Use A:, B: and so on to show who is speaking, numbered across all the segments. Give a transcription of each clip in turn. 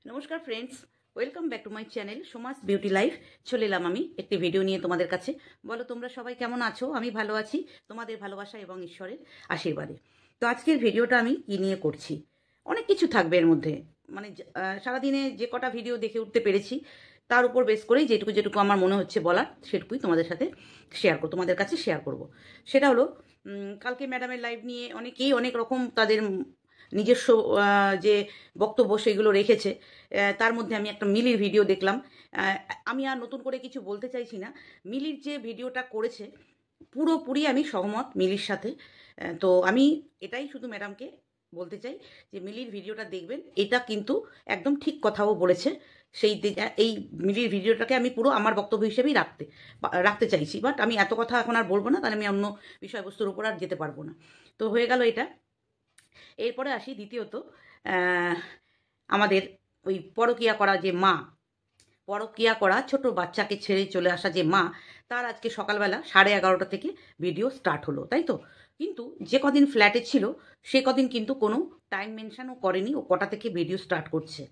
A: নমস্কার friends, welcome back to my channel Soma's beauty life. চলে এলাম আমি একটি ভিডিও নিয়ে তোমাদের কাছে। বলো তোমরা সবাই কেমন আছো? আমি ভালো আছি, তোমাদের ভালোবাসা এবং ঈশ্বরের আশীর্বাদে। তো আজকের ভিডিওটা আমি কি নিয়ে করছি, অনেক কিছু থাকবে এর মধ্যে। মানে সারাদিনে যে কটা ভিডিও দেখে উঠতে পেরেছি তার উপর বেস করেই যেটুকু যেটুকু আমার মনে হচ্ছে বলার সেটুকুই তোমাদের সাথে তোমাদের কাছে শেয়ার করব। সেটা হলো কালকে ম্যাডামের লাইভ নিয়ে অনেকেই অনেক রকম তাদের নিজস্ব যে বক্তব্য সেগুলো রেখেছে। তার মধ্যে আমি একটা মিলির ভিডিও দেখলাম। আমি আর নতুন করে কিছু বলতে চাইছি না। মিলির যে ভিডিওটা করেছে পুরোপুরি আমি সহমত মিলির সাথে। তো আমি এটাই শুধু ম্যাডামকে বলতে চাই যে মিলির ভিডিওটা দেখবেন, এটা কিন্তু একদম ঠিক কথাও বলেছে। এই মিলির ভিডিওটাকে আমি পুরো আমার বক্তব্য হিসেবেই রাখতে চাইছি, বাট আমি এত কথা এখন আর বলবো না, তাহলে আমি অন্য বিষয়বস্তুর উপর আর যেতে পারবো না। তো হয়ে গেল এটা। এরপরে আসি দ্বিতীয়ত, আমাদের ওই পরকীয়া করা যে মা, পরকীয়া করা ছোট বাচ্চাকে ছেড়ে চলে আসা যে মা, তার আজকে সকালবেলা 11:30 থেকে ভিডিও স্টার্ট হলো, তাই তো? কিন্তু যে কদিন ফ্ল্যাটে ছিল সে কদিন কিন্তু কোনো টাইম মেনশনও করেনি ও কটা থেকে ভিডিও স্টার্ট করছে।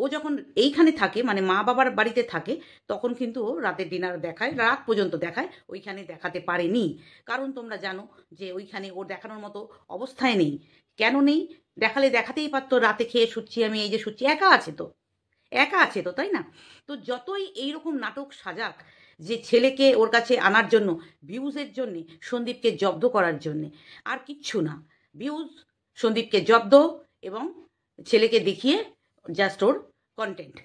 A: ও যখন এইখানে থাকে, মানে মা বাবার বাড়িতে থাকে, তখন কিন্তু ও রাতের ডিনার দেখায়, রাত পর্যন্ত দেখায়, ওইখানে দেখাতে পারেনি। কারণ তোমরা জানো যে ওইখানে ওর দেখানোর মতো অবস্থায় নেই। কেন নেই? দেখালে দেখাতেই পারতো, রাতে খেয়ে শুচ্ছি আমি, এই যে শুচ্ছি, একা আছে তো, তাই না? তো যতই এইরকম নাটক সাজাক যে ছেলেকে ওর কাছে আনার জন্য, ভিউজের জন্যে, সন্দীপকে জব্দ করার জন্যে, আর কিচ্ছু না। ভিউজ, সন্দীপকে জব্দ এবং ছেলেকে দেখিয়ে জাস্ট ওর কন্টেন্ট।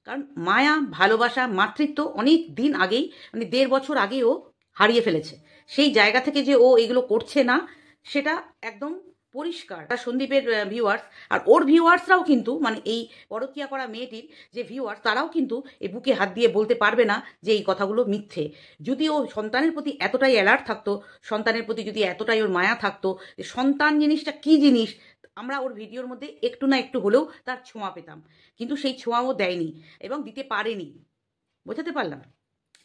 A: কারণ মায়া, ভালোবাসা, মাতৃত্ব অনেক দিন আগেই, মানে 1.5 বছর আগে ও হারিয়ে ফেলেছে। সেই জায়গা থেকে যে ও এগুলো করছে না, সেটা একদম পরিষ্কার। সন্দীপের ভিউয়ার্স আর ওর ভিউয়ার্সরাও কিন্তু, মানে এই পরকীয়া করা মেয়েটির যে ভিউয়ার্স, তারাও কিন্তু এই বুকে হাত দিয়ে বলতে পারবে না যে এই কথাগুলো মিথ্যে। যদি ও সন্তানের প্রতি এতটাই অ্যালার্ট থাকতো, সন্তানের প্রতি যদি এতটাই ওর মায়া থাকতো, যে সন্তান জিনিসটা কি জিনিস, আমরা ওর ভিডিওর মধ্যে একটু না একটু হলেও তার ছোঁয়া পেতাম। কিন্তু সেই ছোঁয়াও দেয়নি এবং দিতে পারেনি। বোঝাতে পারলাম?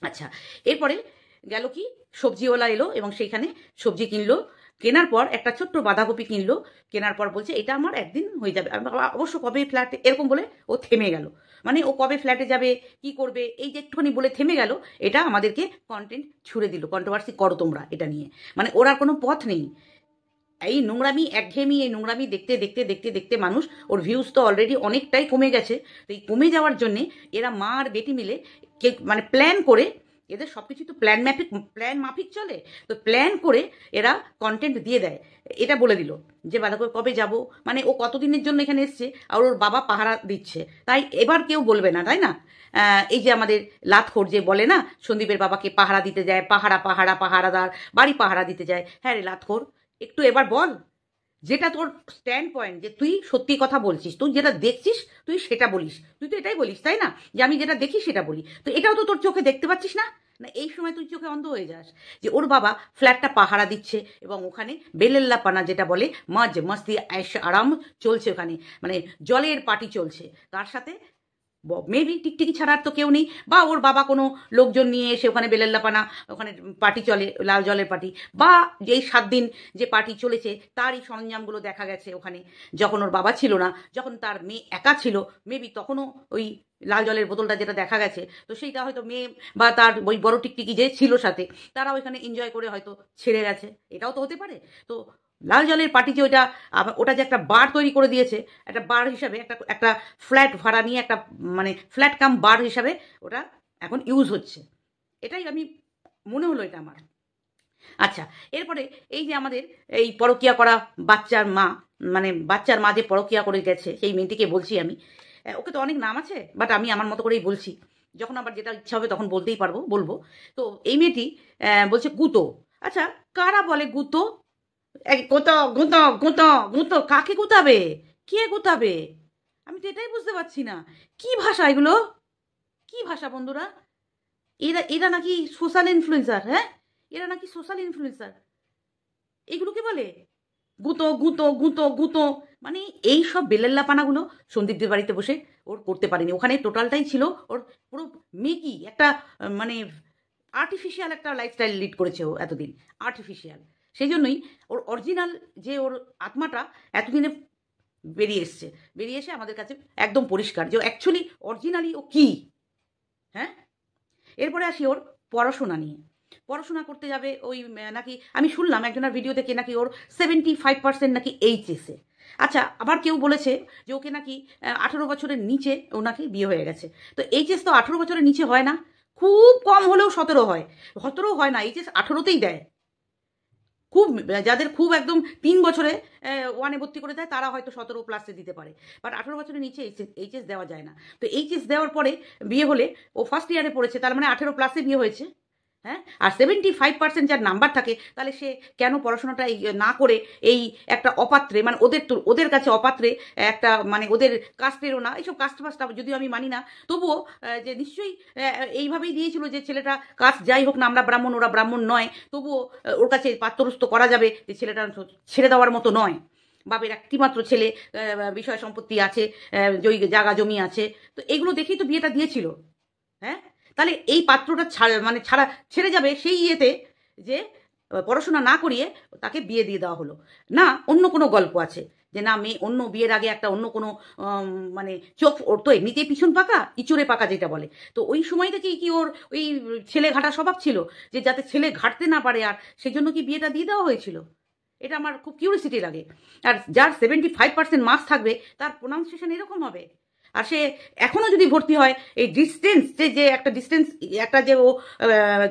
A: আচ্ছা, এরপরে গেল কি, সবজিওয়ালা এলো এবং সেইখানে সবজি কিনলো। কেনার পর একটা ছোট্ট বাঁধাকপি কিনলো। কেনার পর বলছে এটা আমার একদিন হয়ে যাবে। অবশ্য কবে ফ্ল্যাটে, এরকম বলে ও থেমে গেল। মানে ও কবে ফ্ল্যাটে যাবে, কি করবে, এই যে একটুখানি বলে থেমে গেল, এটা আমাদেরকে কন্টেন্ট ছুড়ে দিল, কন্ট্রোভার্সি করো তোমরা এটা নিয়ে। মানে ওর আর কোনো পথ নেই। এই নোংরামি, একঘেয়েমি, এই নোংরামি দেখতে দেখতে দেখতে দেখতে মানুষ, ওর ভিউজ তো অলরেডি অনেকটাই কমে গেছে। তো এই কমে যাওয়ার জন্যে এরা মা আর বেটি মিলে মানে প্ল্যান করে, এদের সব কিছু তো প্ল্যান মাফিক চলে, তো প্ল্যান করে এরা কন্টেন্ট দিয়ে দেয়। এটা বলে দিল যে বাঁধাকপি কবে যাব, মানে ও কতদিনের জন্য এখানে এসছে, আর ওর বাবা পাহারা দিচ্ছে, তাই এবার কেউ বলবে না, তাই না? এই যে আমাদের লাতখোর যে বলে না, সন্দীপের বাবাকে পাহারা দিতে যায়, পাহারাদার, বাড়ি পাহারা দিতে যায়। হ্যাঁ রে লাতখোর, একটু এবার বল যেটা তোর স্ট্যান্ড পয়েন্ট, যে তুই সত্যি কথা বলছিস, তুই যেটা দেখছিস তুই সেটা বলিস। তুই তো এটাই বলিস, তাই না, যে আমি যেটা দেখি সেটা বলি। তো এটাও তো তোর চোখে দেখতে পাচ্ছিস না? না এই সময় তুই চোখে অন্ধ হয়ে যাস যে ওর বাবা ফ্ল্যাটটা পাহারা দিচ্ছে এবং ওখানে বেলেল্লা পানা যেটা বলে, মজ মস্তি আয়েশ আরাম চলছে ওখানে, মানে জলের পার্টি চলছে। তার সাথে মেবি টিকটিকি ছাড়া আর তো কেউ নেই, বা ওর বাবা কোনো লোকজন নিয়ে এসে ওখানে বেলেল্লাপানা, ওখানে পার্টি চলে, লাল জলের পার্টি, বা যেই 7 দিন যে পার্টি চলেছে তারই সরঞ্জামগুলো দেখা গেছে ওখানে। যখন ওর বাবা ছিল না, যখন তার মেয়ে একা ছিল, মেবি তখনও ওই লাল জলের বোতলটা যেটা দেখা গেছে, তো সেইটা হয়তো মেয়ে বা তার ওই বড় টিকটিকি যে ছিল সাথে, তারা ওইখানে এনজয় করে হয়তো ছেড়ে গেছে। এটাও তো হতে পারে। তো লাল জলের পার্টি যে ওটা যে একটা বার তৈরি করে দিয়েছে, একটা বার হিসাবে, একটা একটা ফ্ল্যাট ভাড়া নিয়ে, একটা মানে ফ্ল্যাট কাম বার হিসাবে ওটা এখন ইউজ হচ্ছে। এটাই আমি মনে হলো এটা আমার। আচ্ছা, এরপরে এই যে আমাদের এই পরকীয়া করা বাচ্চার মা, মানে বাচ্চার মা যে পরকীয়া করে গেছে সেই মেয়েটিকে বলছি আমি। ওকে তো অনেক নাম আছে, বাট আমি আমার মতো করেই বলছি। যখন আবার যেটা ইচ্ছা হবে তখন বলতেই পারবো, বলবো। তো এই মেয়েটি বলছে গুতো। আচ্ছা, কারা বলে গুতো? গুঁতো গুঁতো গুঁতো গুঁতো, কাকে গুতাবে? কে গুতাবে? আমি তো এটাই বুঝতে পারছি না। কি ভাষা এগুলো? কি ভাষা বন্ধুরা? এরা এরা নাকি সোশ্যাল ইনফ্লুয়েন্সার? হ্যাঁ, এরা নাকি সোশ্যাল ইনফ্লুয়েন্সার। এগুলোকে বলে গুঁতো গুঁতো গুঁতো গুঁতো? মানে এই সব বেলেল্লাপানাগুলো সন্দীপদের বাড়িতে বসে ওর করতে পারেনি। ওখানে টোটালটাই ছিল ওর পুরো মেকি একটা, মানে আর্টিফিশিয়াল একটা লাইফস্টাইল লিড করেছে ও এতদিন, আর্টিফিশিয়াল। সেই জন্যই ওর অরিজিনাল যে ওর আত্মাটা এতদিনে বেরিয়ে এসে আমাদের কাছে একদম পরিষ্কার যে অ্যাকচুয়ালি অরিজিনালি ও কী। হ্যাঁ, এরপরে আসি ওর পড়াশোনা নিয়ে। পড়াশোনা করতে যাবে ওই নাকি আমি শুনলাম একজনের ভিডিও থেকে নাকি ওর 75% নাকি এইচএসে। আচ্ছা, আবার কেউ বলেছে যে ওকে নাকি 18 বছরের নিচে ও নাকি বিয়ে হয়ে গেছে। তো এইচএস তো 18 বছরের নিচে হয় না, খুব কম হলেও 17 হয়, 17 হয় না, এইচএস 18তেই দেয়। খুব যাদের খুব একদম 3 বছরে ওয়ানে ভর্তি করে দেয় তারা হয়তো 17+ দিতে পারে, বাট 18 বছরের নিচে এইচএস দেওয়া যায় না। তো এইচএস দেওয়ার পরে বিয়ে হলে ও ফার্স্ট ইয়ারে পড়েছে, তার মানে 18+ বিয়ে হয়েছে। হ্যাঁ, আর 75% যার নাম্বার থাকে তাহলে সে কেন পড়াশোনাটা না করে এই একটা অপাত্রে, মানে ওদের কাছে অপাত্রে একটা, মানে ওদের কাস্টেরও না, এইসব কাস্ট ফাস্ট যদিও আমি মানি না, তবুও যে নিশ্চয়ই এইভাবেই দিয়েছিল যে ছেলেটা কাস্ট যাই হোক না, আমরা ব্রাহ্মণ ওরা ব্রাহ্মণ নয়, তবুও ওর কাছে পাত্রস্থ করা যাবে যে ছেলেটা ছেড়ে দেওয়ার মতো নয়। বাপের একটিমাত্র ছেলে, বিষয় সম্পত্তি আছে, জায়গা জমি আছে, তো এগুলো দেখেই তো বিয়েটা দিয়েছিল। হ্যাঁ, তাহলে এই পাত্রটা মানে ছেড়ে যাবে সেই ইয়েতে যে পড়াশোনা না করিয়ে তাকে বিয়ে দিয়ে দেওয়া হলো। না, অন্য কোনো গল্প আছে যে না মেয়ে অন্য বিয়ের আগে একটা অন্য কোনো মানে চোখ, ওর তো এমনিতেই পিছন পাকা, ইঁচড়ে পাকা যেটা বলে, তো ওই সময় থেকেই কি ওর ওই ছেলে ঘাটা স্বভাব ছিল যে যাতে ছেলে ঘাটতে না পারে, আর সেই জন্য কি বিয়েটা দিয়ে দেওয়া হয়েছিল? এটা আমার খুব কিউরিসিটি লাগে। আর যার 75% মার্কস থাকবে তার প্রোনাউন্সিয়েশন এরকম হবে। আর সে এখনও যদি ভর্তি হয়, এই ডিস্টেন্স যে একটা যে ও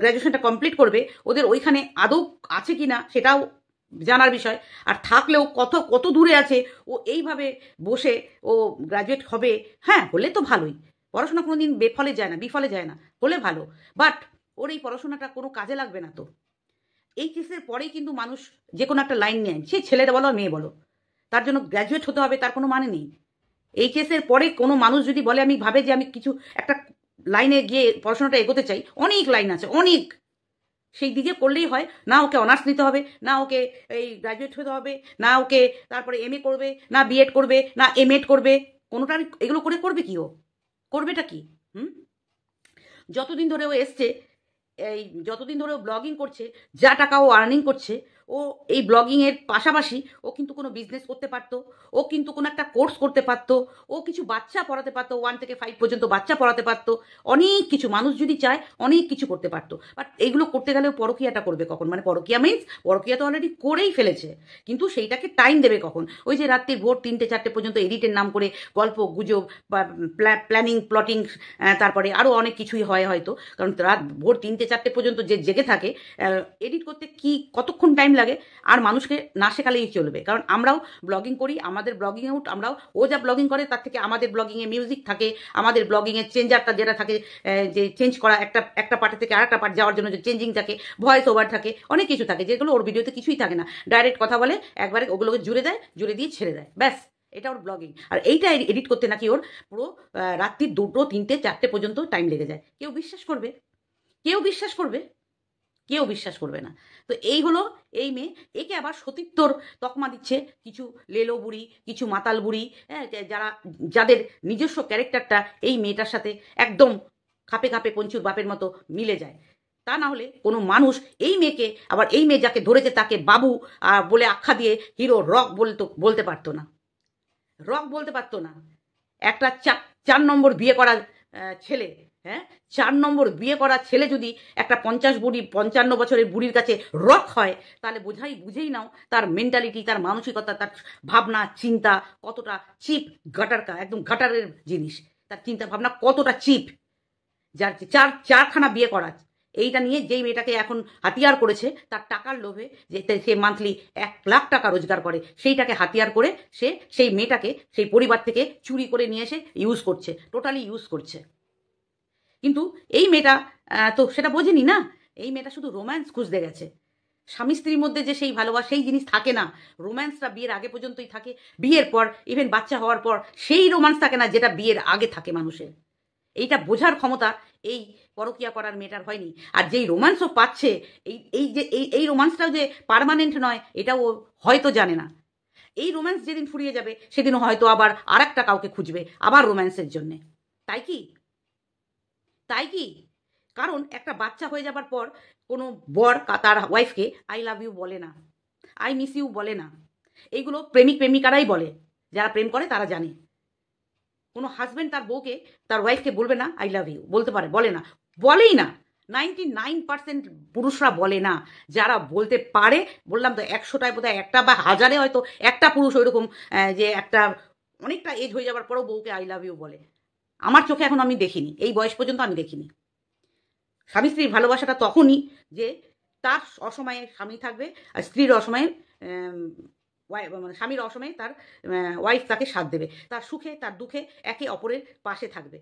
A: গ্র্যাজুয়েশনটা কমপ্লিট করবে, ওদের ওইখানে আদৌ আছে কি না সেটাও জানার বিষয়। আর থাকলেও কত দূরে আছে, ও এইভাবে বসে ও গ্র্যাজুয়েট হবে। হ্যাঁ, হলে তো ভালোই, পড়াশোনা কোনো দিন বিফলে যায় না, হলে ভালো, বাট ওর এই পড়াশোনাটা কোনো কাজে লাগবে না তো। এইচএসের পরেই কিন্তু মানুষ যে কোনো একটা লাইন নেয়, সে ছেলেটা বলো মেয়ে বলো, তার জন্য গ্র্যাজুয়েট হতে হবে তার কোনো মানে নেই। এইচএসের পরে কোনো মানুষ যদি বলে আমি ভাবে যে আমি কিছু একটা লাইনে গিয়ে পড়াশোনাটা এগোতে চাই, অনেক লাইন আছে, অনেক, সেই দিকে করলেই হয় না। ওকে অনার্স নিতে হবে, না ওকে এই গ্র্যাজুয়েট হতে হবে, না ওকে তারপরে এমএ করবে, না বিএড করবে, না এমএড করবে, কোনোটা এগুলো করবে কি ও? করবেটা কি? যতদিন ধরে ও এসছে, যতদিন ধরে ও ব্লগিং করছে, যা টাকা ও আর্নিং করছে, ও এই ব্লগিংয়ের পাশাপাশি ও কিন্তু কোনো বিজনেস করতে পারতো, ও কিন্তু কোনো একটা কোর্স করতে পারতো, ও কিছু বাচ্চা পড়াতে পারতো, 1 থেকে 5 পর্যন্ত বাচ্চা পড়াতে পারতো, অনেক কিছু, মানুষ যদি চায় অনেক কিছু করতে পারতো। বাট এইগুলো করতে গেলেও পরকীয়াটা করবে কখন? মানে পরকীয়া মিন্স পরকীয়া তো অলরেডি করেই ফেলেছে, কিন্তু সেইটাকে টাইম দেবে কখন? ওই যে রাত্রি ভোর 3টে 4টে পর্যন্ত এডিটের নাম করে গল্প গুজব বা প্ল্যানিং প্লটিং, তারপরে আরও অনেক কিছুই হয় হয়তো, কারণ রাত ভোর 3টে 4টে পর্যন্ত যে জেগে থাকে, এডিট করতে কি কতক্ষণ টাইম লাগে? আর মানুষকে না শেখালেই চলবে, কারণ আমরাও ব্লগিং করি, আমাদের ব্লগিং আমরাও, ও যা ব্লগিং করে তার থেকে আমাদের ব্লগিংয়ে মিউজিক থাকে, আমাদের ব্লগিংয়ের চেঞ্জারটা যেটা থাকে, যে চেঞ্জ করা একটা পার্টের থেকে আরেকটা পার্ট যাওয়ার জন্য যে চেঞ্জিং থাকে, ভয়েস ওভার থাকে, অনেক কিছু থাকে, যেগুলো ওর ভিডিওতে কিছুই থাকে না, ডাইরেক্ট কথা বলে একবারে ওগুলোকে জুড়ে দিয়ে ছেড়ে দেয়, ব্যাস, এটা ওর ব্লগিং। আর এইটা এডিট করতে নাকি ওর পুরো রাত্রি 2টো 3টে 4টে পর্যন্ত টাইম লেগে যায়। কেউ বিশ্বাস করবে? কেউ বিশ্বাস করবে না। তো এই হলো এই মেয়ে। একে আবার সতীত্বর তকমা দিচ্ছে কিছু লেলো বুড়ি, কিছু মাতাল বুড়ি, হ্যাঁ, যাদের নিজস্ব ক্যারেক্টারটা এই মেয়েটার সাথে একদম খাপে পঞ্চুর বাপের মতো মিলে যায়। তা না হলে কোনো মানুষ এই মেয়েকে, আবার এই মেয়ে যাকে ধরেছে তাকে বাবু বলে আখ্যা দিয়ে হিরো রক বলতে পারতো না। একটা 4 নম্বর বিয়ে করা ছেলে, হ্যাঁ, 4 নম্বর বিয়ে করা ছেলে যদি একটা 55 বছরের বুড়ির কাছে রক হয়, তাহলে বুঝেই নাও তার মেন্টালিটি, তার মানসিকতা, তার ভাবনা চিন্তা কতটা চিপ, একদম গাটারের জিনিস, তার চিন্তা ভাবনা কতটা চিপ। যার 4খানা বিয়ে করা, এইটা নিয়ে যেই মেয়েটাকে এখন হাতিয়ার করেছে, তার টাকার লোভে, যে সে মান্থলি 1 লাখ টাকা রোজগার করে, সেইটাকে হাতিয়ার করে সে সেই মেয়েটাকে সেই পরিবার থেকে চুরি করে নিয়ে এসে টোটালি ইউজ করছে। কিন্তু এই মেয়েটা তো সেটা বোঝেনি না। এই মেয়েটা শুধু রোম্যান্স খুঁজতে গেছে। স্বামী স্ত্রীর মধ্যে যে সেই ভালোবাসা, সেই জিনিস থাকে না। রোম্যান্সটা বিয়ের আগে পর্যন্তই থাকে, বিয়ের পর ইভেন বাচ্চা হওয়ার পর সেই রোম্যান্স থাকে না যেটা বিয়ের আগে থাকে মানুষের। এইটা বোঝার ক্ষমতা এই পরকীয়া করার মেয়েটার হয়নি। আর যেই রোম্যান্সও পাচ্ছে, এই রোম্যান্সটাও যে পার্মানেন্ট নয়, এটাও হয়তো জানে না। এই রোম্যান্স যেদিন ফুরিয়ে যাবে, সেদিনও হয়তো আবার আরেকটা কাউকে খুঁজবে আবার রোম্যান্সের জন্যে। তাই কি? কারণ একটা বাচ্চা হয়ে যাবার পর কোনো বর তার ওয়াইফকে আই লাভ ইউ বলে না, আই মিস ইউ বলে না। এইগুলো প্রেমিকারাই বলে, যারা প্রেম করে তারা জানে কোনো হাজব্যান্ড তার বউকে, তার ওয়াইফকে বলবে না আই লাভ ইউ, বলতে পারে? বলে না, বলেই না। 99% পুরুষরা বলে না। যারা বলতে পারে, বললাম তো 100টায় বোধহয় একটা বা হাজারে হয়তো একটা পুরুষ ওইরকম যে একটা অনেকটা এজ হয়ে যাওয়ার পরেও বউকে আই লাভ ইউ বলে। আমার চোখে এখন আমি দেখিনি, এই বয়স পর্যন্ত আমি দেখিনি। স্বামী স্ত্রীর ভালোবাসাটা তখনই যে তার অসময়ে স্বামী থাকবে, আর স্ত্রীর অসময়ে মানে স্বামীর অসময়ে তার ওয়াইফ তাকে সাথ দেবে, তার সুখে তার দুঃখে একে অপরের পাশে থাকবে।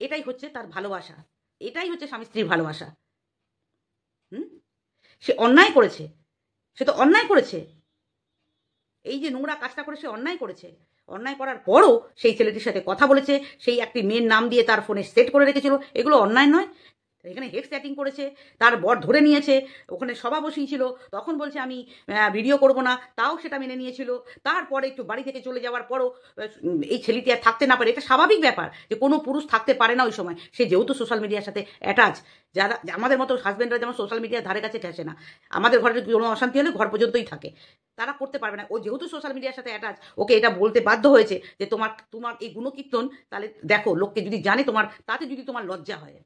A: এটাই হচ্ছে তার ভালোবাসা, এটাই হচ্ছে স্বামী স্ত্রীর ভালোবাসা। সে অন্যায় করেছে, সে তো অন্যায় করেছে, এই যে নোংরা কাজটা করে সে অন্যায় করেছে। অন্যায় করার পরও সেই ছেলেটির সাথে কথা বলেছে, সেই একটি মেয়ের নাম দিয়ে তার ফোনে সেট করে রেখেছিল, এগুলো অন্যায় নয়? এখানে হেক্স চ্যাটিং করেছে, তার বর ধরে নিয়েছে, ওখানে সভা বসিয়েছিল, তখন বলছে আমি ভিডিও করব না, তাও সেটা মেনে নিয়েছিল। তারপরে একটু বাড়ি থেকে চলে যাওয়ার পরও এই ছেলেটি আর থাকতে না পারে, এটা স্বাভাবিক ব্যাপার যে কোনো পুরুষ থাকতে পারে না ওই সময়। সে যেহেতু সোশ্যাল মিডিয়ার সাথে অ্যাটাচ, যারা আমাদের মতো হাজব্যান্ডরা যেমন সোশ্যাল মিডিয়ার ধারে কাছে ঠেসে না, আমাদের ঘরের কোনো অশান্তি হলে ঘর পর্যন্তই থাকে, তারা করতে পারবে না। ও যেহেতু সোশ্যাল মিডিয়ার সাথে অ্যাটাচ, ওকে এটা বলতে বাধ্য হয়েছে যে তোমার এই গুণকীর্তন তাহলে দেখো, লোককে যদি জানে তোমার, তাতে যদি তোমার লজ্জা হয়,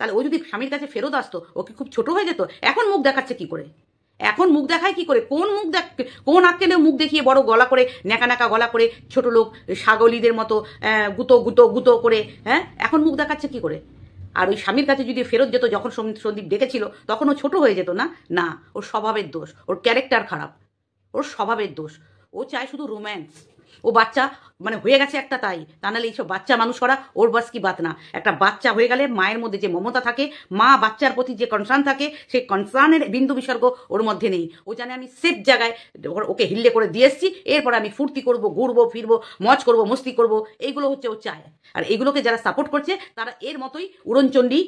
A: তাহলে ও যদি স্বামীর কাছে ফেরত আসতো, ওকে খুব ছোট হয়ে যেত। এখন মুখ দেখাচ্ছে কি করে? এখন মুখ দেখায় কি করে? কোন আক্কেলে মুখ দেখিয়ে বড় গলা করে, ন্যাকা ন্যাকা গলা করে, ছোট লোক ছাগলীদের মতো গুতো গুতো গুতো করে, হ্যাঁ, এখন মুখ দেখাচ্ছে কি করে? আর ওই স্বামীর কাছে যদি ফেরত যেত, যখন সন্দীপ ডেকেছিল, তখন ও ছোট হয়ে যেত না? না, ওর স্বভাবের দোষ, ওর ক্যারেক্টার খারাপ, ওর স্বভাবের দোষ। ও চায় শুধু রোম্যান্স। ও বাচ্চা মানে হয়ে গেছে একটা, তাই তা নাহলে এইসব বাচ্চা মানুষ করা ওর বাস কি বাত না। একটা বাচ্চা হয়ে গেলে মায়ের মধ্যে যে মমতা থাকে, মা বাচ্চার প্রতি যে কনসার্ন থাকে, সেই কনসার্নের বিন্দু বিসর্গ ওর মধ্যে নেই। ও জানে আমি সেফ জায়গায় ওকে হিল্লে করে দিয়ে এসছি, এরপর আমি ফুর্তি করব, ঘুরবো ফিরবো, মজ করব, মস্তি করব, এইগুলো হচ্ছে ও চায়। আর এইগুলোকে যারা সাপোর্ট করছে তারা এর মতোই উড়নচণ্ডী,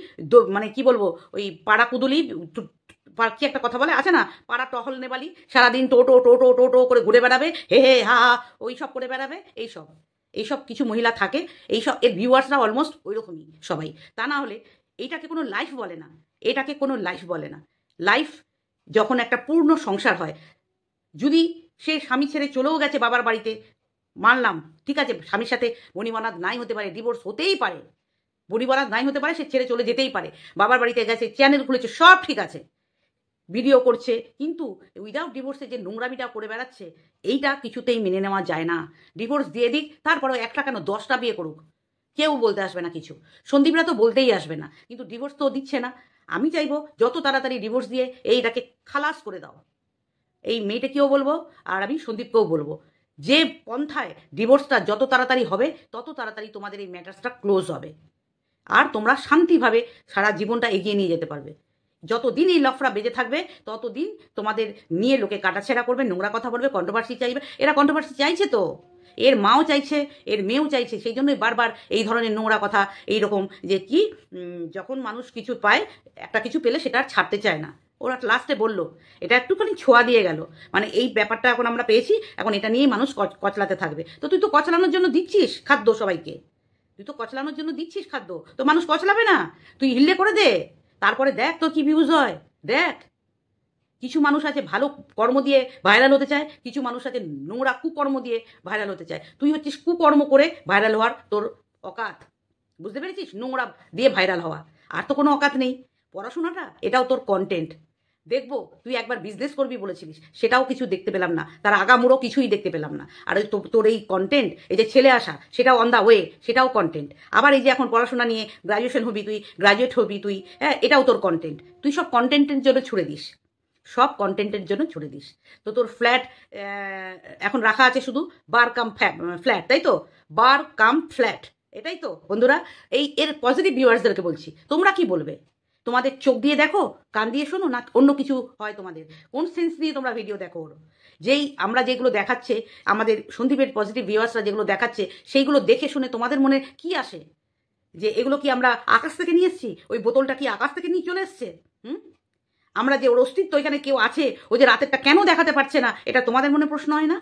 A: মানে কি বলবো, ওই পাড়া কুদুলি, কি একটা কথা বলে আছে না, পাড়া টহল নেবালি, সারাদিন টোটো টোটো টোটো করে ঘুরে বেড়াবে, হে হে হা হা, ওই সব করে বেড়াবে। এইসব কিছু মহিলা থাকে, এইসব এর ভিউয়ার্সরা অলমোস্ট ওই রকমই সবাই। তা না হলে এইটাকে কোনো লাইফ বলে না, এটাকে কোনো লাইফ বলে না। লাইফ যখন একটা পূর্ণ সংসার হয়, যদি সে স্বামী ছেড়ে চলেও গেছে বাবার বাড়িতে, মানলাম, ঠিক আছে, স্বামীর সাথে বনিবনাদ নাই হতে পারে, ডিভোর্স হতেই পারে, বনিবনাদ নাই হতে পারে, সে ছেড়ে চলে যেতেই পারে, বাবার বাড়িতে গেছে, চ্যানেল খুলেছে, সব ঠিক আছে, ভিডিও করছে, কিন্তু উইদাউট ডিভোর্সে যে নোংরামিটা করে বেড়াচ্ছে, এইটা কিছুতেই মেনে নেওয়া যায় না। ডিভোর্স দিয়ে দিক, তারপরেও একটা কেন 10টা বিয়ে করুক, কেউ বলতে আসবে না কিছু, সন্দীপরা তো বলতেই আসবে না, কিন্তু ডিভোর্স তো দিচ্ছে না। আমি চাইবো যত তাড়াতাড়ি ডিভোর্স দিয়ে এইটাকে খালাস করে দাও। এই মেয়েটাকেও বলবো, আর আমি সন্দীপকেও বলবো, যে পন্থায় ডিভোর্সটা যত তাড়াতাড়ি হবে, তত তাড়াতাড়ি তোমাদের এই ম্যাটার্সটা ক্লোজ হবে, আর তোমরা শান্তিভাবে সারা জীবনটা এগিয়ে নিয়ে যেতে পারবে। যতদিন এই লফড়া বেজে থাকবে, ততদিন তোমাদের নিয়ে লোকে কাটাছেড়া করবে, নোংরা কথা বলবে, কন্ট্রোভার্সি চাইবে। এরা কন্ট্রোভার্সি চাইছে তো, এর মাও চাইছে, এর মেয়েও চাইছে, সেই জন্যই বারবার এই ধরনের নোংরা কথা, এইরকম যে কি, যখন মানুষ কিছু পায়, একটা কিছু পেলে সেটা আর ছাড়তে চায় না। ওরা লাস্টে বললো, এটা একটুখানি ছোঁয়া দিয়ে গেল, মানে এই ব্যাপারটা এখন আমরা পেয়েছি, এখন এটা নিয়েই মানুষ কচলাতে থাকবে। তো তুই তো কচলানোর জন্য দিচ্ছিস খাদ্য সবাইকে, তুই তো কচলানোর জন্য দিচ্ছিস খাদ্য, তো মানুষ কচলাবে না? তুই হিল্লে করে দে, তারপরে দেখ তো কি ভিউজ হয়। দেখ, কিছু মানুষ আছে ভালো কর্ম দিয়ে ভাইরাল হতে চায়, কিছু মানুষ আছে নোংরা কুকর্ম দিয়ে ভাইরাল হতে চায়। তুই হচ্ছিস কুকর্ম করে ভাইরাল হওয়ার তোর অকাত, বুঝতে পেরেছিস? নোংরা দিয়ে ভাইরাল হওয়া, আর তো কোনো অকাত নেই। পড়াশোনাটা এটাও তোর কন্টেন্ট। দেখবো, তুই একবার বিজনেস করবি বলেছিলিস, সেটাও কিছু দেখতে পেলাম না, তার আগামুড়ো কিছুই দেখতে পেলাম না। আর ওই তোর এই কন্টেন্ট, এই যে ছেলে আসা, সেটাও অন দ্য ওয়ে, সেটাও কন্টেন্ট। আবার এই যে এখন পড়াশোনা নিয়ে গ্রাজুয়েশন হবি তুই, গ্রাজুয়েট হবি তুই, হ্যাঁ, এটাও তোর কন্টেন্ট। তুই সব কন্টেন্টের জন্য ছুড়ে দিস, সব কন্টেন্টের জন্য ছুড়ে দিস। তো তোর ফ্ল্যাট এখন রাখা আছে শুধু বার কাম ফ্ল্যাট, তাই তো? বার কাম ফ্ল্যাট, এটাই তো বন্ধুরা। এর পজিটিভ ভিউয়ার্সদেরকে বলছি, তোমরা কি বলবে? তোমাদের চোখ দিয়ে দেখো, কান দিয়ে শোনো, না অন্য কিছু হয় তোমাদের? কোন সেন্স দিয়ে তোমরা ভিডিও দেখো? যেই আমরা যেগুলো দেখাচ্ছে, আমাদের সন্দীপের পজিটিভ ভিউয়ার্সরা যেগুলো দেখাচ্ছে, সেইগুলো দেখে শুনে তোমাদের মনে কি আসে? যে এগুলো কি আমরা আকাশ থেকে নিয়ে এসছি? ওই বোতলটা কি আকাশ থেকে নিয়ে চলে এসছে? আমরা যে ওর অস্তিত্ব এখানে কেউ আছে, ও যে রাতেরটা কেন দেখাতে পারছে না, এটা তোমাদের মনে প্রশ্ন হয় না?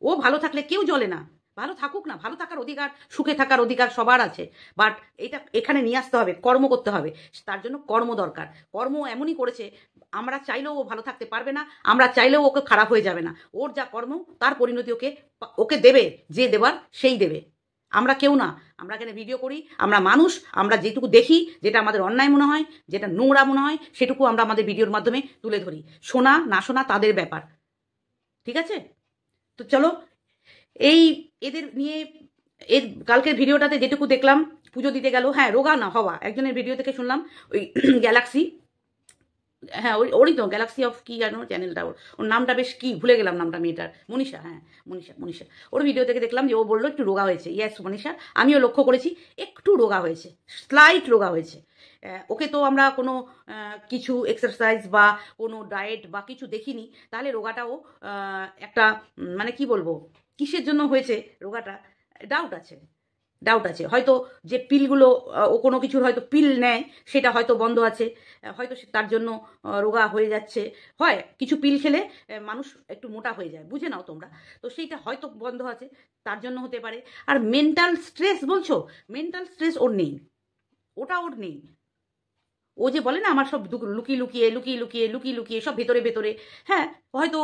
A: ও ভালো থাকলে কেউ জ্বলে না, ভালো থাকুক না, ভালো থাকার অধিকার, সুখে থাকার অধিকার সবার আছে, বাট এটা এখানে নিয়ে আসতে হবে, কর্ম করতে হবে, তার জন্য কর্ম দরকার। কর্ম এমনই করেছে, আমরা চাইলেও ও ভালো থাকতে পারবে না, আমরা চাইলেও ওকে খারাপ হয়ে যাবে না। ওর যা কর্ম তার পরিণতি ওকে দেবে, যে দেবার সেই দেবে। আমরা কেউ না, আমরা এখানে ভিডিও করি, আমরা মানুষ, আমরা যেটুকু দেখি, যেটা আমাদের অন্যায় মনে হয়, যেটা নোংরা মনে হয়, সেটুকু আমরা আমাদের ভিডিওর মাধ্যমে তুলে ধরি। শোনা না শোনা তাদের ব্যাপার, ঠিক আছে? তো চলো, এই এদের নিয়ে এর কালকের ভিডিওটাতে যেটুকু দেখলাম, পুজো দিতে গেল, হ্যাঁ রোগা না হওয়া, একজনের ভিডিও থেকে শুনলাম ওই গ্যালাক্সি, হ্যাঁ ওরই তো গ্যালাক্সি অফ কি জানো চ্যানেলটা, ওর নামটা বেশ কি ভুলে গেলাম নামটা মেয়েটার, মনীষা, হ্যাঁ মনীষা। ওর ভিডিও থেকে দেখলাম যে ও বললো একটু রোগা হয়েছে। ইয়েস মনীষা, আমিও লক্ষ্য করেছি একটু রোগা হয়েছে, স্লাইট রোগা হয়েছে। ওকে তো আমরা কোনো কিছু এক্সারসাইজ বা কোনো ডায়েট বা কিছু দেখিনি, তাহলে রোগাটাও একটা মানে কি বলবো কিসের জন্য হয়েছে রোগাটা, ডাউট আছে। হয়তো যে পিলগুলো ও কোনো কিছুর হয়তো পিল নেয়, সেটা হয়তো বন্ধ আছে, হয়তো তার জন্য রোগা হয়ে যাচ্ছে। হয় কিছু পিল খেলে মানুষ একটু মোটা হয়ে যায়, বুঝে নাও তোমরা, তো সেইটা হয়তো বন্ধ আছে, তার জন্য হতে পারে। আর মেন্টাল স্ট্রেস বলছো, মেন্টাল স্ট্রেস ওর নেই, ওর নেই। ও যে বলে না আমার সব লুকিয়ে সব ভেতরে, হ্যাঁ হয়তো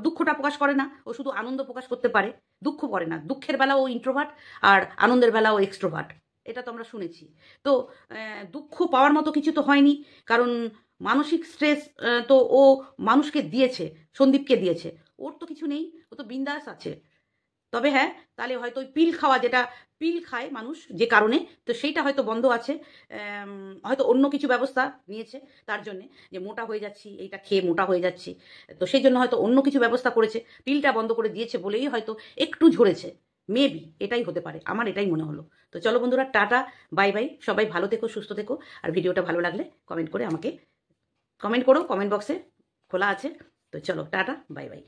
A: দুঃখটা প্রকাশ করে না, ও শুধু আনন্দ প্রকাশ করতে পারে, দুঃখ করে না। দুঃখের বেলা ও ইন্ট্রোভার্ট, আর আনন্দের বেলা ও এক্সট্রোভার্ট, এটা তো আমরা শুনেছি। তো দুঃখ পাওয়ার মতো কিছু তো হয়নি, কারণ মানসিক স্ট্রেস তো ও মানুষকে দিয়েছে, সন্দীপকে দিয়েছে, ওর তো কিছু নেই, ও তো বিন্দাস আছে। তবে হ্যাঁ, তাহলে হয়তো ওই পিল খাওয়া, যেটা পিল খায় মানুষ যে কারণে, তো সেইটা হয়তো বন্ধ আছে। হয়তো অন্য কিছু ব্যবস্থা নিয়েছে তার জন্যে, যে মোটা হয়ে যাচ্ছি, এইটা খেয়ে মোটা হয়ে যাচ্ছি, তো সেই জন্য হয়তো অন্য কিছু ব্যবস্থা করেছে, পিলটা বন্ধ করে দিয়েছে বলেই হয়তো একটু ঝরেছে, মেবি এটাই হতে পারে, আমার এটাই মনে হলো। তো চলো বন্ধুরা, টাটা, বাই বাই, সবাই ভালো থেকো, সুস্থ থেকো। আর ভিডিওটা ভালো লাগলে কমেন্ট করে আমাকে কমেন্ট করো, কমেন্ট বক্সে খোলা আছে। তো চলো টাটা, বাই বাই।